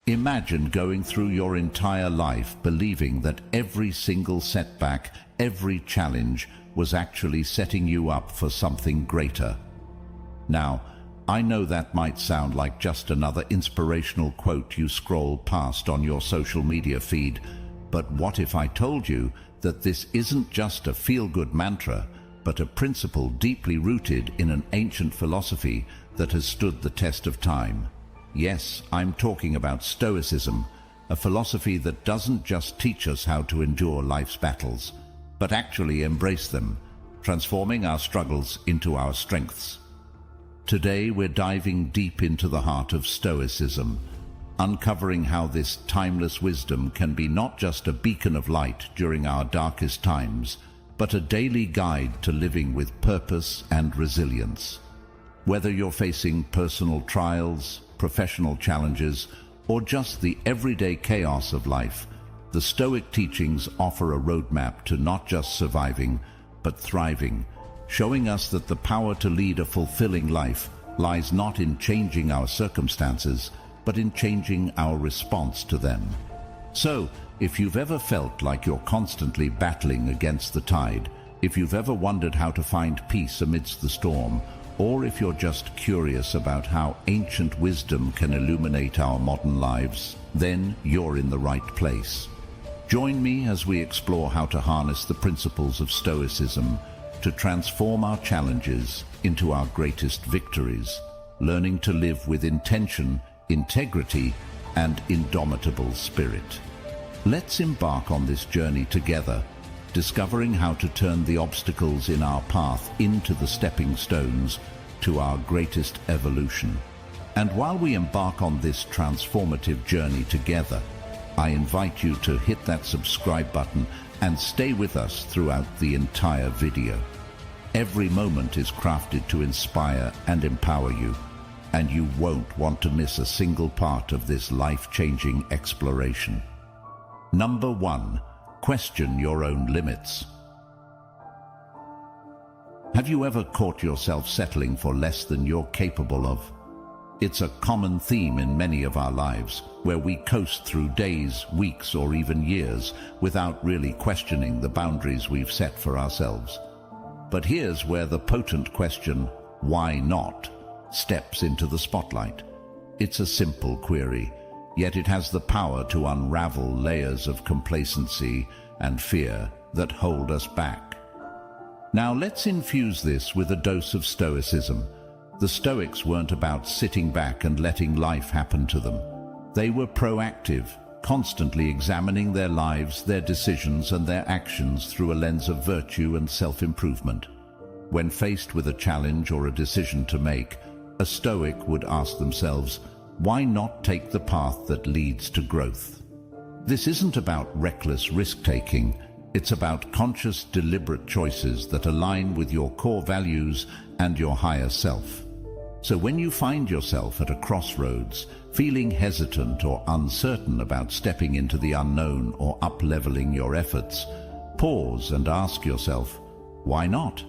Imagine going through your entire life believing that every single setback, every challenge was actually setting you up for something greater. Now, I know that might sound like just another inspirational quote you scroll past on your social media feed, but what if I told you that this isn't just a feel-good mantra, but a principle deeply rooted in an ancient philosophy that has stood the test of time? Yes, I'm talking about Stoicism, a philosophy that doesn't just teach us how to endure life's battles, but actually embrace them, transforming our struggles into our strengths. Today we're diving deep into the heart of Stoicism, uncovering how this timeless wisdom can be not just a beacon of light during our darkest times, but a daily guide to living with purpose and resilience. Whether you're facing personal trials, professional challenges, or just the everyday chaos of life, the Stoic teachings offer a roadmap to not just surviving, but thriving, showing us that the power to lead a fulfilling life lies not in changing our circumstances, but in changing our response to them. So, if you've ever felt like you're constantly battling against the tide, if you've ever wondered how to find peace amidst the storm, or if you're just curious about how ancient wisdom can illuminate our modern lives, then you're in the right place. Join me as we explore how to harness the principles of Stoicism to transform our challenges into our greatest victories, learning to live with intention, integrity, and indomitable spirit. Let's embark on this journey together, discovering how to turn the obstacles in our path into the stepping stones to our greatest evolution. And while we embark on this transformative journey together, I invite you to hit that subscribe button and stay with us throughout the entire video. Every moment is crafted to inspire and empower you, and you won't want to miss a single part of this life-changing exploration. Number 1. Question your own limits. Have you ever caught yourself settling for less than you're capable of? It's a common theme in many of our lives, where we coast through days, weeks, or even years without really questioning the boundaries we've set for ourselves. But here's where the potent question, why not, steps into the spotlight. It's a simple query, yet it has the power to unravel layers of complacency and fear that hold us back. Now let's infuse this with a dose of Stoicism. The Stoics weren't about sitting back and letting life happen to them. They were proactive, constantly examining their lives, their decisions, and their actions through a lens of virtue and self-improvement. When faced with a challenge or a decision to make, a Stoic would ask themselves, why not take the path that leads to growth? This isn't about reckless risk-taking. It's about conscious, deliberate choices that align with your core values and your higher self. So when you find yourself at a crossroads, feeling hesitant or uncertain about stepping into the unknown or up-leveling your efforts, pause and ask yourself, why not?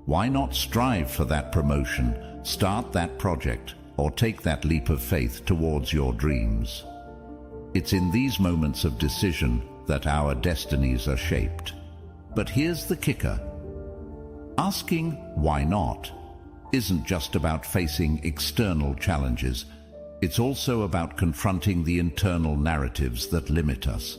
Why not strive for that promotion, start that project, or take that leap of faith towards your dreams? It's in these moments of decision that our destinies are shaped. But here's the kicker. Asking why not isn't just about facing external challenges. It's also about confronting the internal narratives that limit us.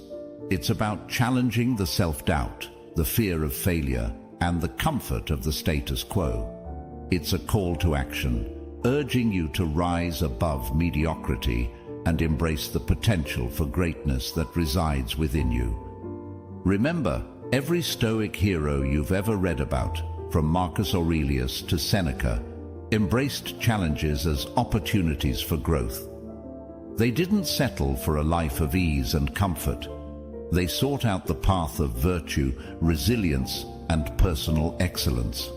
It's about challenging the self-doubt, the fear of failure, and the comfort of the status quo. It's a call to action, urging you to rise above mediocrity and embrace the potential for greatness that resides within you. Remember, every Stoic hero you've ever read about, from Marcus Aurelius to Seneca, embraced challenges as opportunities for growth. They didn't settle for a life of ease and comfort. They sought out the path of virtue, resilience, and personal excellence.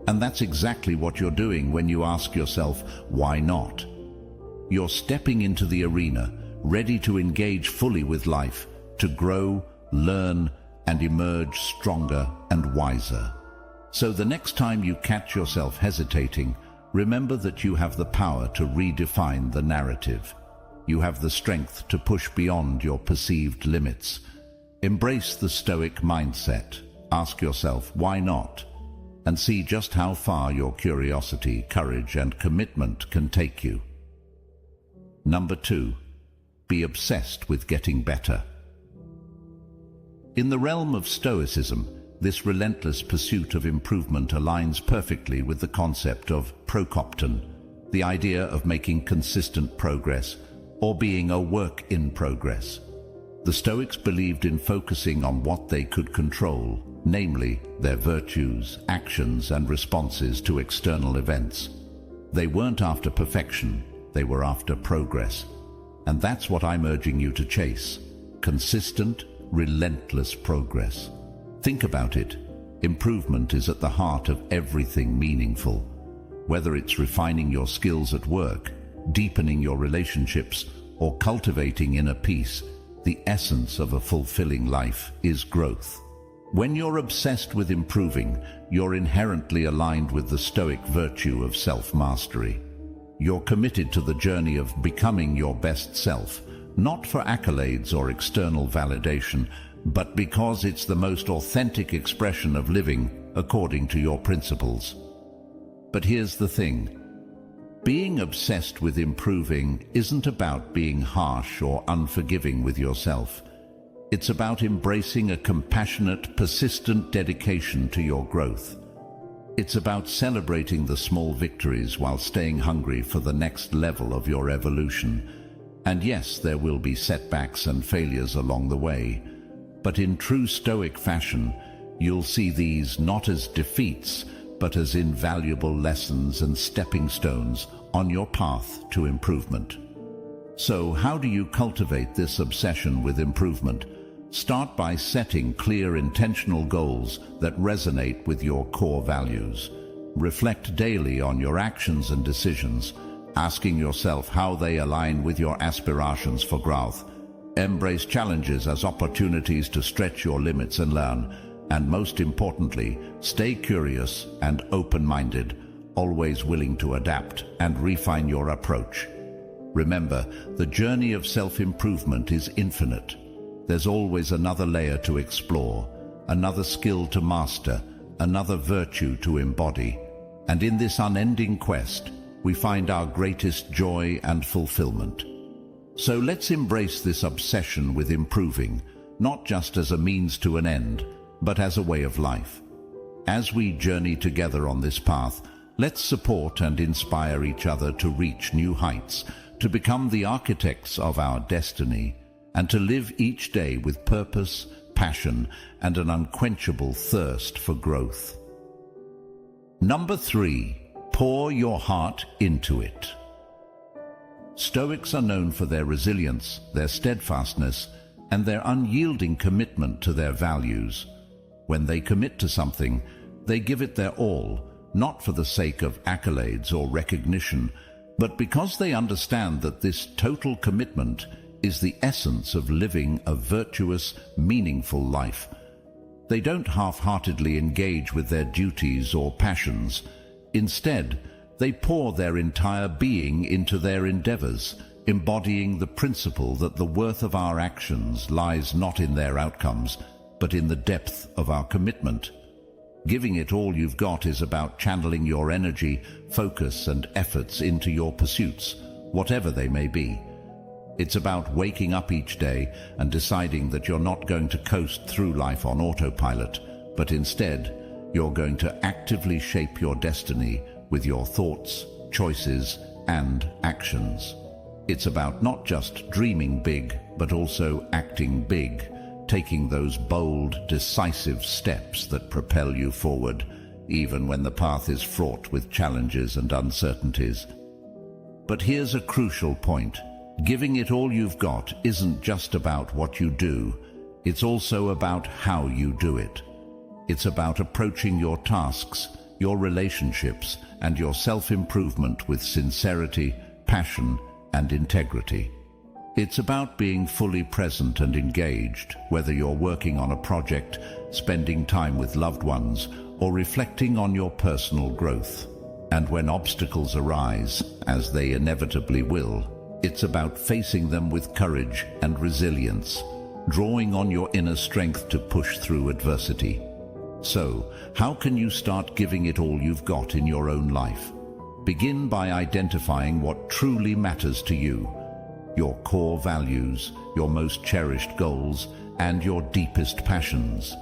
And that's exactly what you're doing when you ask yourself, why not? You're stepping into the arena, ready to engage fully with life, to grow, learn, and emerge stronger and wiser. So the next time you catch yourself hesitating, remember that you have the power to redefine the narrative. You have the strength to push beyond your perceived limits. Embrace the Stoic mindset. Ask yourself, why not? And see just how far your curiosity, courage, and commitment can take you. Number 2. Be obsessed with getting better. In the realm of Stoicism, this relentless pursuit of improvement aligns perfectly with the concept of Prokopton, the idea of making consistent progress, or being a work in progress. The Stoics believed in focusing on what they could control, namely their virtues, actions, and responses to external events. They weren't after perfection, they were after progress. And that's what I'm urging you to chase: consistent, relentless progress. Think about it. Improvement is at the heart of everything meaningful. Whether it's refining your skills at work, deepening your relationships, or cultivating inner peace, the essence of a fulfilling life is growth. When you're obsessed with improving, you're inherently aligned with the Stoic virtue of self-mastery. You're committed to the journey of becoming your best self, not for accolades or external validation, but because it's the most authentic expression of living according to your principles. But here's the thing. Being obsessed with improving isn't about being harsh or unforgiving with yourself. It's about embracing a compassionate, persistent dedication to your growth. It's about celebrating the small victories while staying hungry for the next level of your evolution. And yes, there will be setbacks and failures along the way, but in true Stoic fashion, you'll see these not as defeats, but as invaluable lessons and stepping stones on your path to improvement. So, how do you cultivate this obsession with improvement? Start by setting clear, intentional goals that resonate with your core values. Reflect daily on your actions and decisions, asking yourself how they align with your aspirations for growth. Embrace challenges as opportunities to stretch your limits and learn. And most importantly, stay curious and open-minded, always willing to adapt and refine your approach. Remember, the journey of self-improvement is infinite. There's always another layer to explore, another skill to master, another virtue to embody. And in this unending quest, we find our greatest joy and fulfillment. So let's embrace this obsession with improving, not just as a means to an end, but as a way of life. As we journey together on this path, let's support and inspire each other to reach new heights, to become the architects of our destiny, and to live each day with purpose, passion, and an unquenchable thirst for growth. Number 3, pour your heart into it. Stoics are known for their resilience, their steadfastness, and their unyielding commitment to their values. When they commit to something, they give it their all, not for the sake of accolades or recognition, but because they understand that this total commitment is the essence of living a virtuous, meaningful life. They don't half-heartedly engage with their duties or passions. Instead, they pour their entire being into their endeavors, embodying the principle that the worth of our actions lies not in their outcomes, but in the depth of our commitment. Giving it all you've got is about channeling your energy, focus, and efforts into your pursuits, whatever they may be. It's about waking up each day and deciding that you're not going to coast through life on autopilot, but instead, you're going to actively shape your destiny with your thoughts, choices, and actions. It's about not just dreaming big, but also acting big, taking those bold, decisive steps that propel you forward, even when the path is fraught with challenges and uncertainties. But here's a crucial point. Giving it all you've got isn't just about what you do, it's also about how you do it. It's about approaching your tasks, your relationships, and your self-improvement with sincerity, passion, and integrity. It's about being fully present and engaged, whether you're working on a project, spending time with loved ones, or reflecting on your personal growth. And when obstacles arise, as they inevitably will, It's about facing them with courage and resilience, drawing on your inner strength to push through adversity. So, how can you start giving it all you've got in your own life? Begin by identifying what truly matters to you, your core values, your most cherished goals, and your deepest passions.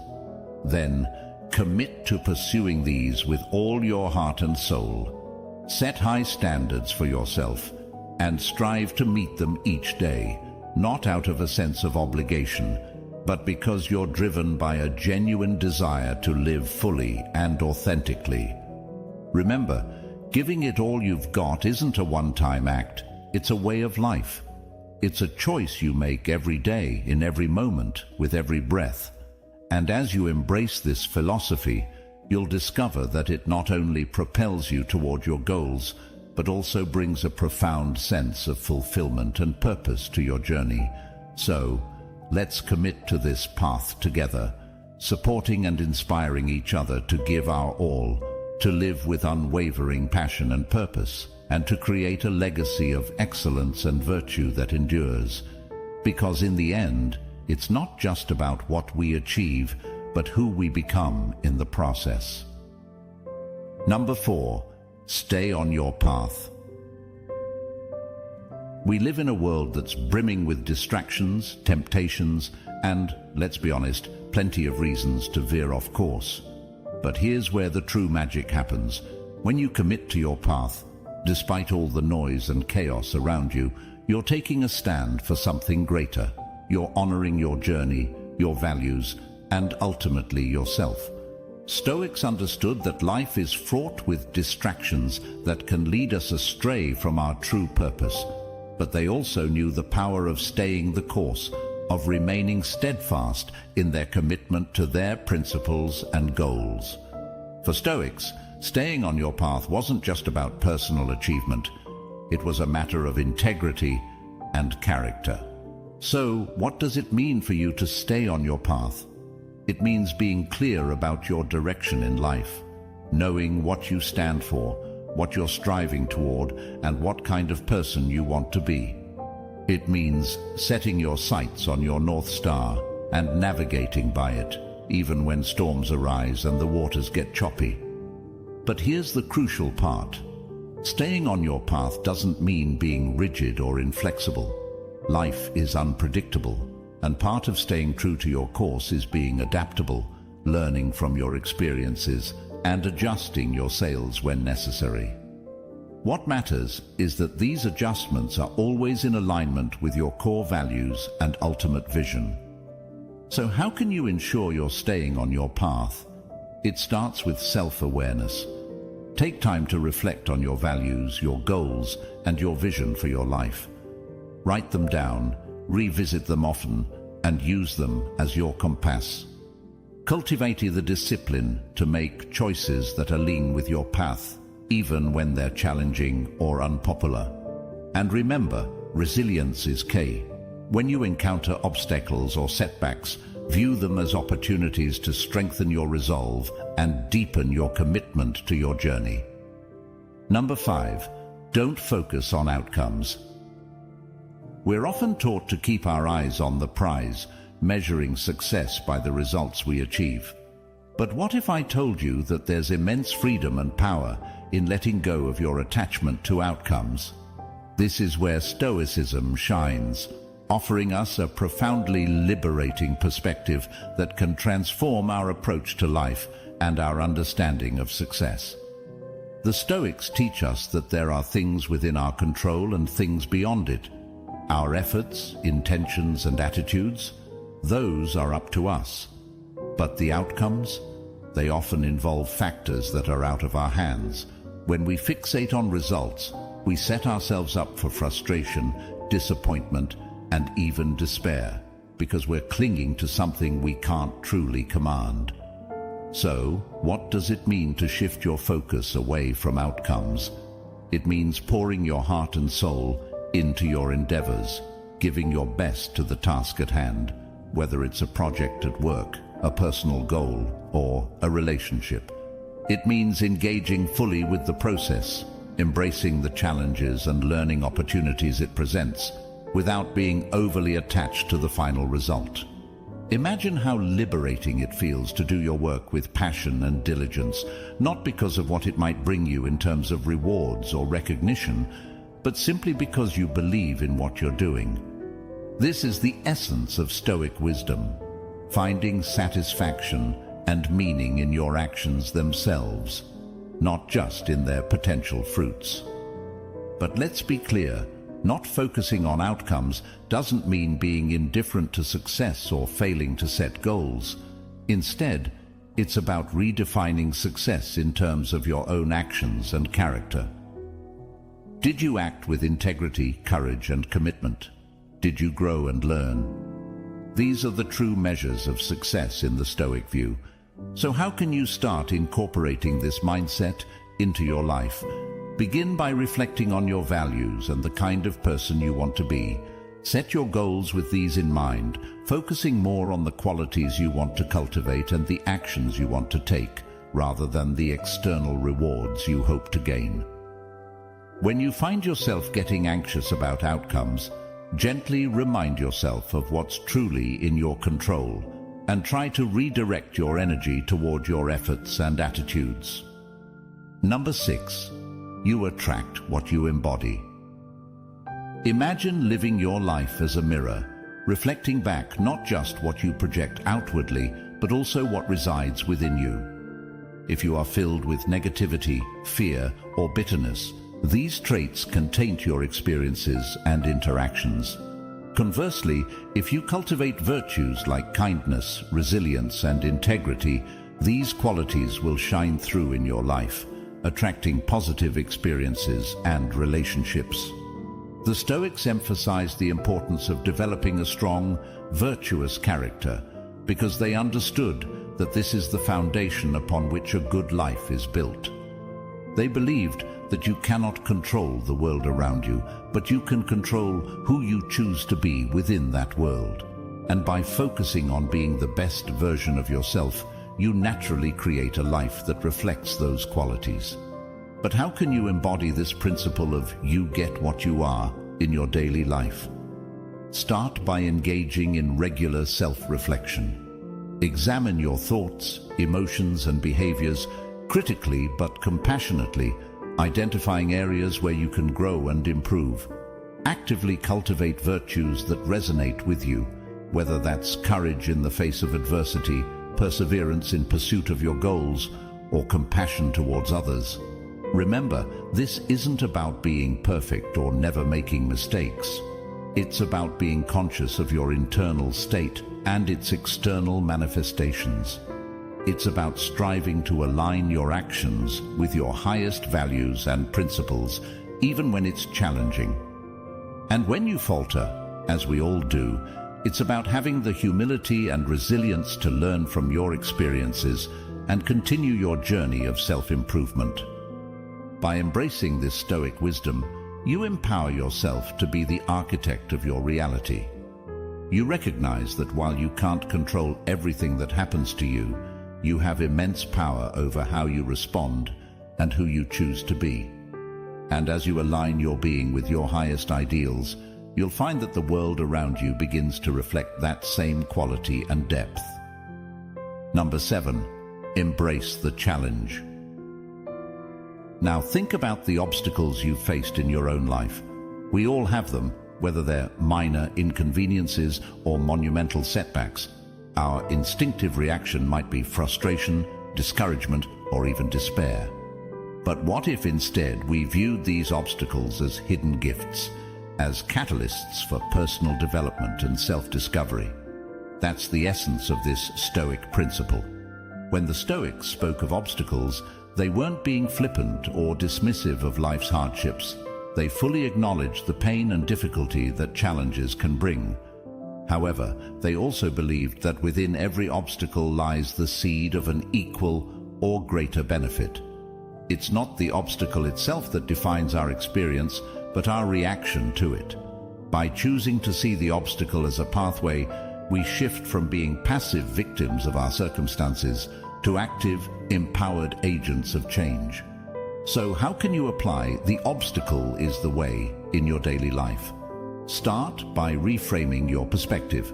Then, commit to pursuing these with all your heart and soul. Set high standards for yourself and strive to meet them each day, not out of a sense of obligation, but because you're driven by a genuine desire to live fully and authentically. Remember, giving it all you've got isn't a one-time act, it's a way of life. It's a choice you make every day, in every moment, with every breath. And as you embrace this philosophy, you'll discover that it not only propels you toward your goals, but also brings a profound sense of fulfillment and purpose to your journey. So, let's commit to this path together, supporting and inspiring each other to give our all, to live with unwavering passion and purpose, and to create a legacy of excellence and virtue that endures. Because in the end, it's not just about what we achieve, but who we become in the process. Number 4, stay on your path. We live in a world that's brimming with distractions, temptations, and, let's be honest, plenty of reasons to veer off course. But here's where the true magic happens. When you commit to your path, despite all the noise and chaos around you, you're taking a stand for something greater. You're honoring your journey, your values, and ultimately yourself. Stoics understood that life is fraught with distractions that can lead us astray from our true purpose, but they also knew the power of staying the course, of remaining steadfast in their commitment to their principles and goals. For Stoics, staying on your path wasn't just about personal achievement, it was a matter of integrity and character. So, what does it mean for you to stay on your path? It means being clear about your direction in life, knowing what you stand for, what you're striving toward, and what kind of person you want to be. It means setting your sights on your North Star and navigating by it, even when storms arise and the waters get choppy. But here's the crucial part. Staying on your path doesn't mean being rigid or inflexible. Life is unpredictable, and part of staying true to your course is being adaptable, learning from your experiences, and adjusting your sails when necessary. What matters is that these adjustments are always in alignment with your core values and ultimate vision. So how can you ensure you're staying on your path? It starts with self-awareness. Take time to reflect on your values, your goals, and your vision for your life. Write them down, revisit them often, and use them as your compass. Cultivate the discipline to make choices that align with your path, even when they're challenging or unpopular. And remember, resilience is key. When you encounter obstacles or setbacks, view them as opportunities to strengthen your resolve and deepen your commitment to your journey. Number 5, don't focus on outcomes. We're often taught to keep our eyes on the prize, measuring success by the results we achieve. But what if I told you that there's immense freedom and power in letting go of your attachment to outcomes? This is where Stoicism shines, offering us a profoundly liberating perspective that can transform our approach to life and our understanding of success. The Stoics teach us that there are things within our control and things beyond it. Our efforts, intentions, and attitudes, those are up to us. But the outcomes, they often involve factors that are out of our hands. When we fixate on results, we set ourselves up for frustration, disappointment, and even despair, because we're clinging to something we can't truly command. So, what does it mean to shift your focus away from outcomes? It means pouring your heart and soul into your endeavors, giving your best to the task at hand, whether it's a project at work, a personal goal, or a relationship. It means engaging fully with the process, embracing the challenges and learning opportunities it presents, without being overly attached to the final result. Imagine how liberating it feels to do your work with passion and diligence, not because of what it might bring you in terms of rewards or recognition, but simply because you believe in what you're doing. This is the essence of Stoic wisdom, finding satisfaction and meaning in your actions themselves, not just in their potential fruits. But let's be clear, not focusing on outcomes doesn't mean being indifferent to success or failing to set goals. Instead, it's about redefining success in terms of your own actions and character. Did you act with integrity, courage, and commitment? Did you grow and learn? These are the true measures of success in the Stoic view. So how can you start incorporating this mindset into your life? Begin by reflecting on your values and the kind of person you want to be. Set your goals with these in mind, focusing more on the qualities you want to cultivate and the actions you want to take, rather than the external rewards you hope to gain. When you find yourself getting anxious about outcomes, gently remind yourself of what's truly in your control, and try to redirect your energy toward your efforts and attitudes. Number 6. You attract what you embody. Imagine living your life as a mirror, reflecting back not just what you project outwardly, but also what resides within you. If you are filled with negativity, fear, or bitterness, these traits can taint your experiences and interactions. Conversely, if you cultivate virtues like kindness, resilience, and integrity, these qualities will shine through in your life, attracting positive experiences and relationships. The Stoics emphasized the importance of developing a strong, virtuous character because they understood that this is the foundation upon which a good life is built. They believed that you cannot control the world around you, but you can control who you choose to be within that world. And by focusing on being the best version of yourself, you naturally create a life that reflects those qualities. But how can you embody this principle of you get what you are in your daily life? Start by engaging in regular self-reflection. Examine your thoughts, emotions, and behaviors critically but compassionately, identifying areas where you can grow and improve. Actively cultivate virtues that resonate with you, whether that's courage in the face of adversity, perseverance in pursuit of your goals, or compassion towards others. Remember, this isn't about being perfect or never making mistakes. It's about being conscious of your internal state and its external manifestations. It's about striving to align your actions with your highest values and principles, even when it's challenging. And when you falter, as we all do, it's about having the humility and resilience to learn from your experiences and continue your journey of self-improvement. By embracing this Stoic wisdom, you empower yourself to be the architect of your reality. You recognize that while you can't control everything that happens to you, you have immense power over how you respond and who you choose to be. And as you align your being with your highest ideals, you'll find that the world around you begins to reflect that same quality and depth. Number 7. Embrace the challenge. Now think about the obstacles you've faced in your own life. We all have them, whether they're minor inconveniences or monumental setbacks. Our instinctive reaction might be frustration, discouragement, or even despair. But what if instead we viewed these obstacles as hidden gifts, as catalysts for personal development and self-discovery? That's the essence of this Stoic principle. When the Stoics spoke of obstacles, they weren't being flippant or dismissive of life's hardships. They fully acknowledged the pain and difficulty that challenges can bring. However, they also believed that within every obstacle lies the seed of an equal or greater benefit. It's not the obstacle itself that defines our experience, but our reaction to it. By choosing to see the obstacle as a pathway, we shift from being passive victims of our circumstances to active, empowered agents of change. So how can you apply "the obstacle is the way" in your daily life? Start by reframing your perspective.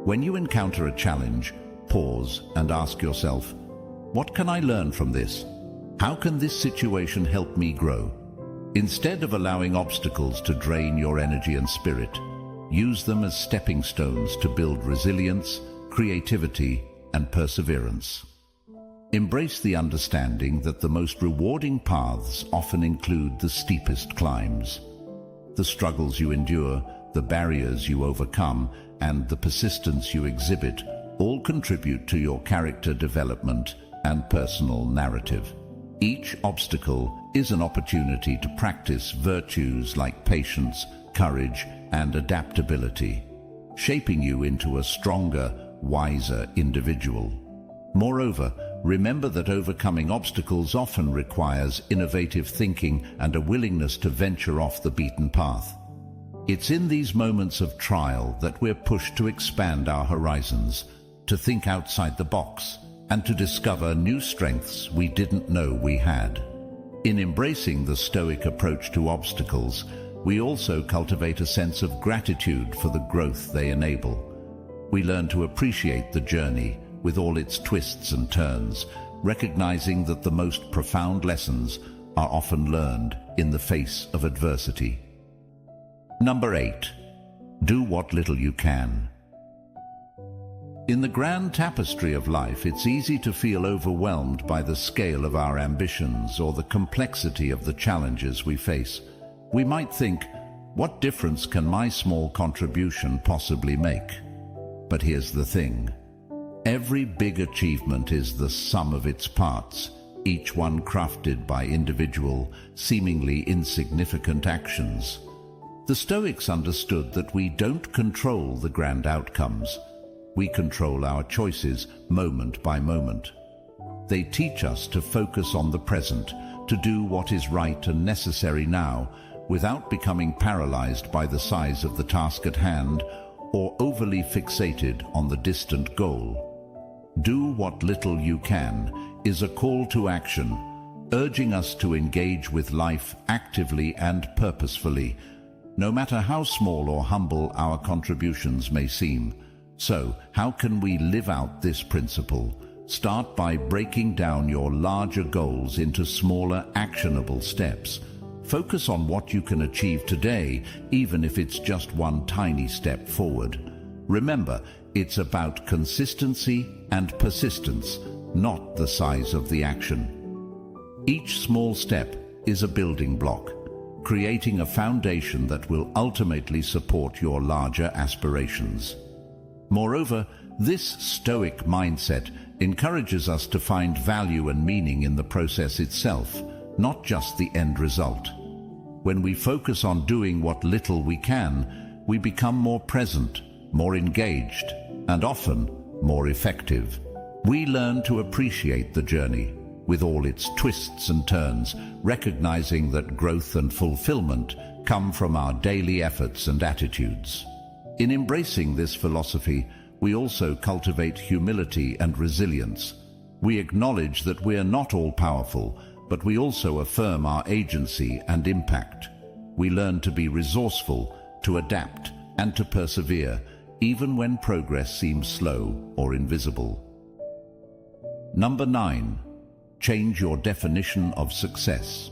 When you encounter a challenge, pause and ask yourself, what can I learn from this? How can this situation help me grow? Instead of allowing obstacles to drain your energy and spirit, use them as stepping stones to build resilience, creativity, and perseverance. Embrace the understanding that the most rewarding paths often include the steepest climbs. The struggles you endure, the barriers you overcome, and the persistence you exhibit all contribute to your character development and personal narrative. Each obstacle is an opportunity to practice virtues like patience, courage, and adaptability, shaping you into a stronger, wiser individual. Moreover, remember that overcoming obstacles often requires innovative thinking and a willingness to venture off the beaten path. It's in these moments of trial that we're pushed to expand our horizons, to think outside the box, and to discover new strengths we didn't know we had. In embracing the Stoic approach to obstacles, we also cultivate a sense of gratitude for the growth they enable. We learn to appreciate the journey with all its twists and turns, recognizing that the most profound lessons are often learned in the face of adversity. Number 8. Do what little you can. In the grand tapestry of life, it's easy to feel overwhelmed by the scale of our ambitions or the complexity of the challenges we face. We might think, what difference can my small contribution possibly make? But here's the thing. Every big achievement is the sum of its parts, each one crafted by individual, seemingly insignificant actions. The Stoics understood that we don't control the grand outcomes. We control our choices moment by moment. They teach us to focus on the present, to do what is right and necessary now, without becoming paralyzed by the size of the task at hand or overly fixated on the distant goal. Do what little you can is a call to action, urging us to engage with life actively and purposefully, no matter how small or humble our contributions may seem. So, how can we live out this principle? Start by breaking down your larger goals into smaller, actionable steps. Focus on what you can achieve today, even if it's just one tiny step forward. Remember, it's about consistency and persistence, not the size of the action. Each small step is a building block, creating a foundation that will ultimately support your larger aspirations. Moreover, this Stoic mindset encourages us to find value and meaning in the process itself, not just the end result. When we focus on doing what little we can, we become more present, more engaged, and often more effective. We learn to appreciate the journey, with all its twists and turns, recognizing that growth and fulfillment come from our daily efforts and attitudes. In embracing this philosophy, we also cultivate humility and resilience. We acknowledge that we are not all-powerful, but we also affirm our agency and impact. We learn to be resourceful, to adapt, and to persevere, even when progress seems slow or invisible. Number 9. Change your definition of success.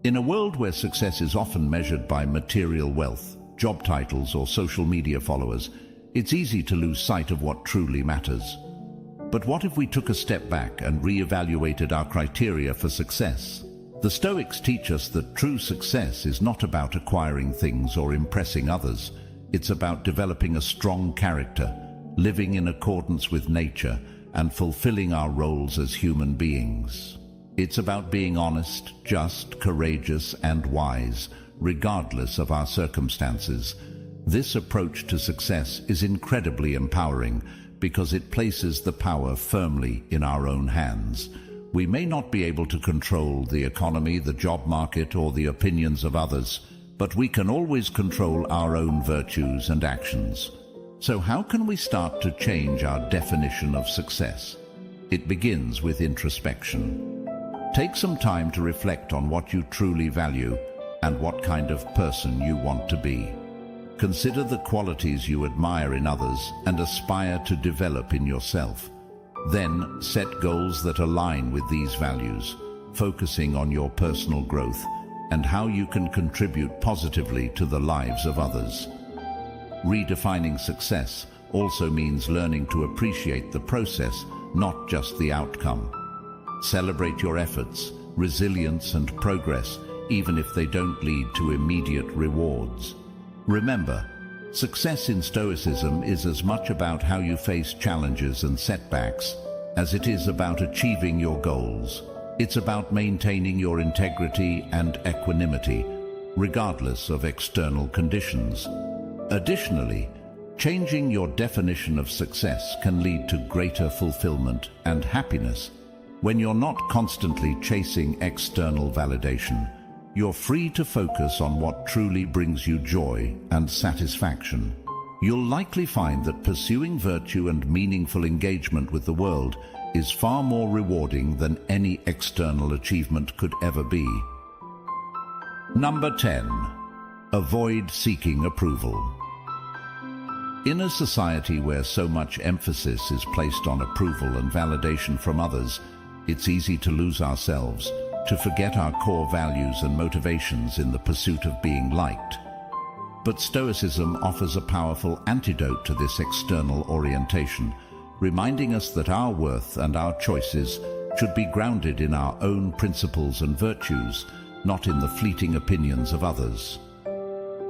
In a world where success is often measured by material wealth, job titles, or social media followers, it's easy to lose sight of what truly matters. But what if we took a step back and re-evaluated our criteria for success? The Stoics teach us that true success is not about acquiring things or impressing others. It's about developing a strong character, living in accordance with nature, and fulfilling our roles as human beings. It's about being honest, just, courageous, and wise, regardless of our circumstances. This approach to success is incredibly empowering because it places the power firmly in our own hands. We may not be able to control the economy, the job market, or the opinions of others, but we can always control our own virtues and actions. So how can we start to change our definition of success? It begins with introspection. Take some time to reflect on what you truly value and what kind of person you want to be. Consider the qualities you admire in others and aspire to develop in yourself. Then set goals that align with these values, focusing on your personal growth and how you can contribute positively to the lives of others. Redefining success also means learning to appreciate the process, not just the outcome. Celebrate your efforts, resilience and progress, even if they don't lead to immediate rewards. Remember, success in Stoicism is as much about how you face challenges and setbacks as it is about achieving your goals. It's about maintaining your integrity and equanimity, regardless of external conditions. Additionally, changing your definition of success can lead to greater fulfillment and happiness. When you're not constantly chasing external validation, you're free to focus on what truly brings you joy and satisfaction. You'll likely find that pursuing virtue and meaningful engagement with the world is far more rewarding than any external achievement could ever be. Number 10. Avoid seeking approval. In a society where so much emphasis is placed on approval and validation from others, it's easy to lose ourselves, to forget our core values and motivations in the pursuit of being liked. But Stoicism offers a powerful antidote to this external orientation, reminding us that our worth and our choices should be grounded in our own principles and virtues, not in the fleeting opinions of others.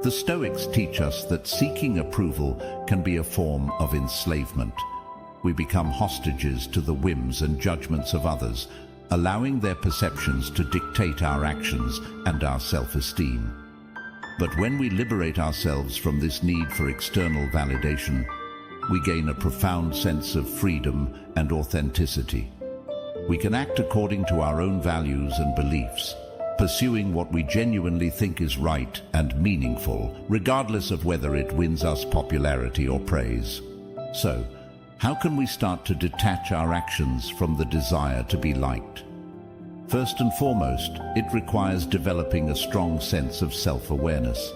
The Stoics teach us that seeking approval can be a form of enslavement. We become hostages to the whims and judgments of others, allowing their perceptions to dictate our actions and our self-esteem. But when we liberate ourselves from this need for external validation, we gain a profound sense of freedom and authenticity. We can act according to our own values and beliefs, pursuing what we genuinely think is right and meaningful, regardless of whether it wins us popularity or praise. So, how can we start to detach our actions from the desire to be liked? First and foremost, it requires developing a strong sense of self-awareness.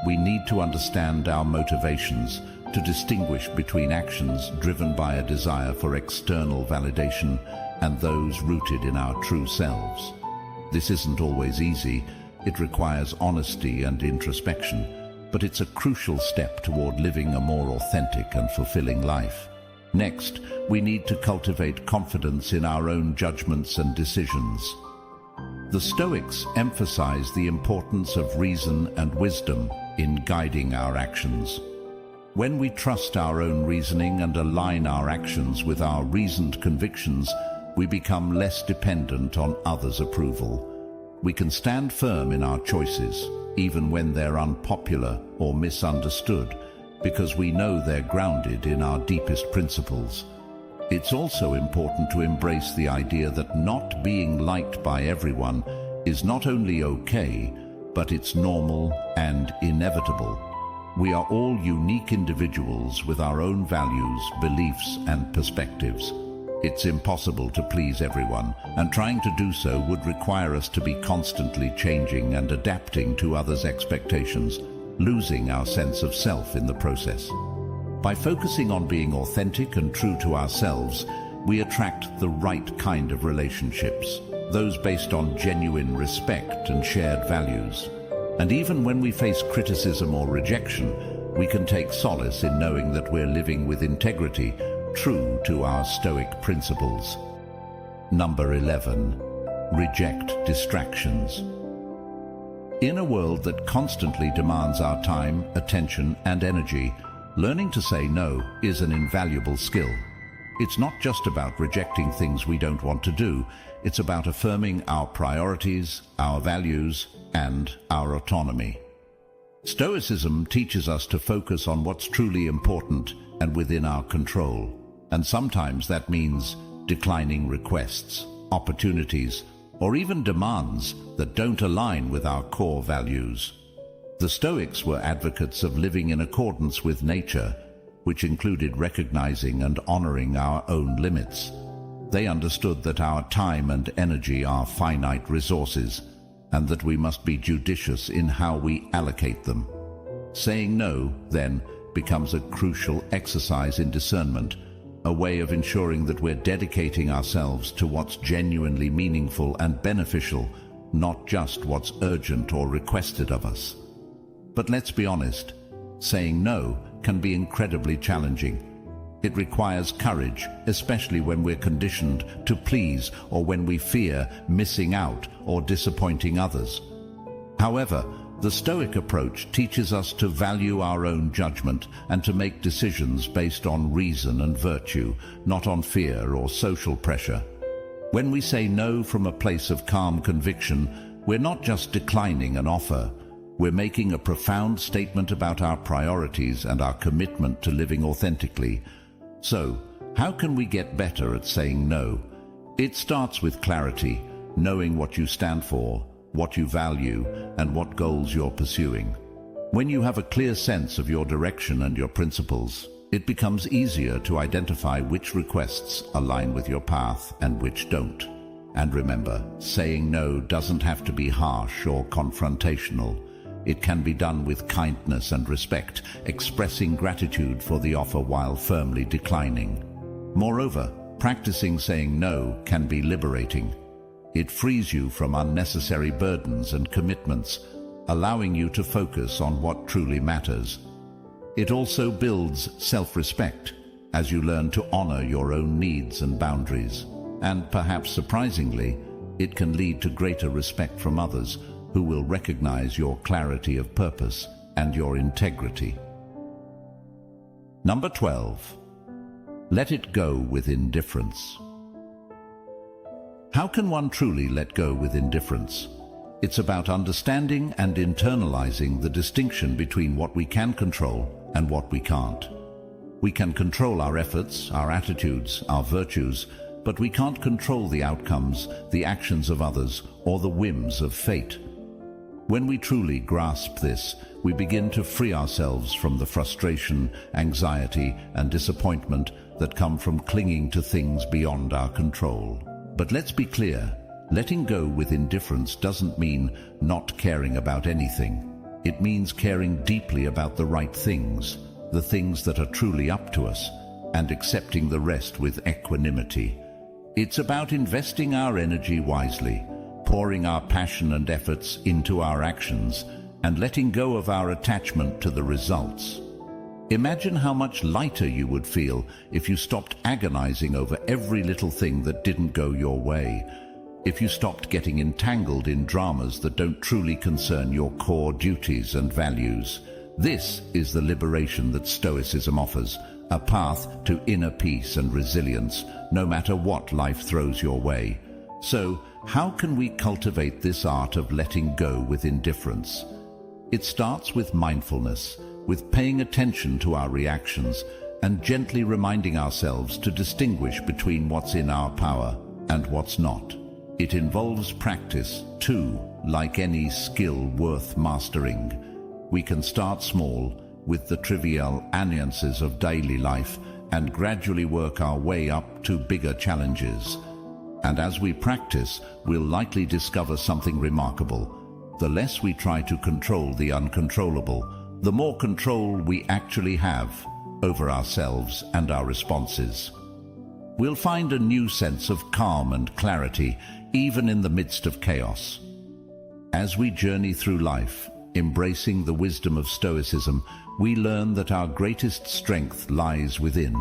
We need to understand our motivations, to distinguish between actions driven by a desire for external validation and those rooted in our true selves. This isn't always easy. It requires honesty and introspection, but it's a crucial step toward living a more authentic and fulfilling life. Next, we need to cultivate confidence in our own judgments and decisions. The Stoics emphasize the importance of reason and wisdom in guiding our actions. When we trust our own reasoning and align our actions with our reasoned convictions, we become less dependent on others' approval. We can stand firm in our choices, even when they're unpopular or misunderstood, because we know they're grounded in our deepest principles. It's also important to embrace the idea that not being liked by everyone is not only okay, but it's normal and inevitable. We are all unique individuals with our own values, beliefs, and perspectives. It's impossible to please everyone, and trying to do so would require us to be constantly changing and adapting to others' expectations, losing our sense of self in the process. By focusing on being authentic and true to ourselves, we attract the right kind of relationships, those based on genuine respect and shared values. And even when we face criticism or rejection, we can take solace in knowing that we're living with integrity, true to our Stoic principles. Number 11. Reject distractions. In a world that constantly demands our time, attention, and energy, learning to say no is an invaluable skill. It's not just about rejecting things we don't want to do. It's about affirming our priorities, our values, and our autonomy. Stoicism teaches us to focus on what's truly important and within our control. And sometimes that means declining requests, opportunities, or even demands that don't align with our core values. The Stoics were advocates of living in accordance with nature, which included recognizing and honoring our own limits. They understood that our time and energy are finite resources, and that we must be judicious in how we allocate them. Saying no, then, becomes a crucial exercise in discernment, a way of ensuring that we're dedicating ourselves to what's genuinely meaningful and beneficial, not just what's urgent or requested of us. But let's be honest, saying no can be incredibly challenging. It requires courage, especially when we're conditioned to please or when we fear missing out or disappointing others. However, the Stoic approach teaches us to value our own judgment and to make decisions based on reason and virtue, not on fear or social pressure. When we say no from a place of calm conviction, we're not just declining an offer. We're making a profound statement about our priorities and our commitment to living authentically. So, how can we get better at saying no? It starts with clarity, knowing what you stand for, what you value, and what goals you're pursuing. When you have a clear sense of your direction and your principles, it becomes easier to identify which requests align with your path and which don't. And remember, saying no doesn't have to be harsh or confrontational. It can be done with kindness and respect, expressing gratitude for the offer while firmly declining. Moreover, practicing saying no can be liberating. It frees you from unnecessary burdens and commitments, allowing you to focus on what truly matters. It also builds self-respect as you learn to honor your own needs and boundaries. And perhaps surprisingly, it can lead to greater respect from others, who will recognize your clarity of purpose and your integrity. Number 12. Let it go with indifference. How can one truly let go with indifference? It's about understanding and internalizing the distinction between what we can control and what we can't. We can control our efforts, our attitudes, our virtues, but we can't control the outcomes, the actions of others, or the whims of fate. When we truly grasp this, we begin to free ourselves from the frustration, anxiety, and disappointment that come from clinging to things beyond our control. But let's be clear, letting go with indifference doesn't mean not caring about anything. It means caring deeply about the right things, the things that are truly up to us, and accepting the rest with equanimity. It's about investing our energy wisely, pouring our passion and efforts into our actions, and letting go of our attachment to the results. Imagine how much lighter you would feel if you stopped agonizing over every little thing that didn't go your way, if you stopped getting entangled in dramas that don't truly concern your core duties and values. This is the liberation that Stoicism offers, a path to inner peace and resilience, no matter what life throws your way. So, how can we cultivate this art of letting go with indifference? It starts with mindfulness, with paying attention to our reactions and gently reminding ourselves to distinguish between what's in our power and what's not. It involves practice, too, like any skill worth mastering. We can start small, with the trivial annoyances of daily life, and gradually work our way up to bigger challenges. And as we practice, we'll likely discover something remarkable. The less we try to control the uncontrollable, the more control we actually have over ourselves and our responses. We'll find a new sense of calm and clarity, even in the midst of chaos. As we journey through life, embracing the wisdom of Stoicism, we learn that our greatest strength lies within,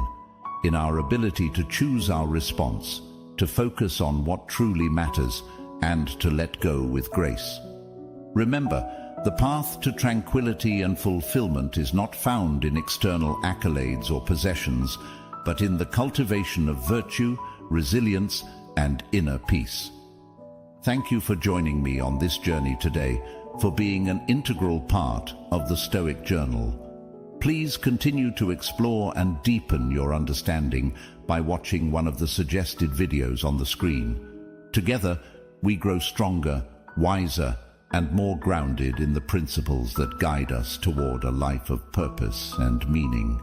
in our ability to choose our response, to focus on what truly matters, and to let go with grace. Remember, the path to tranquility and fulfillment is not found in external accolades or possessions, but in the cultivation of virtue, resilience, and inner peace. Thank you for joining me on this journey today, for being an integral part of the Stoic Journal. Please continue to explore and deepen your understanding by watching one of the suggested videos on the screen. Together, we grow stronger, wiser, and more grounded in the principles that guide us toward a life of purpose and meaning.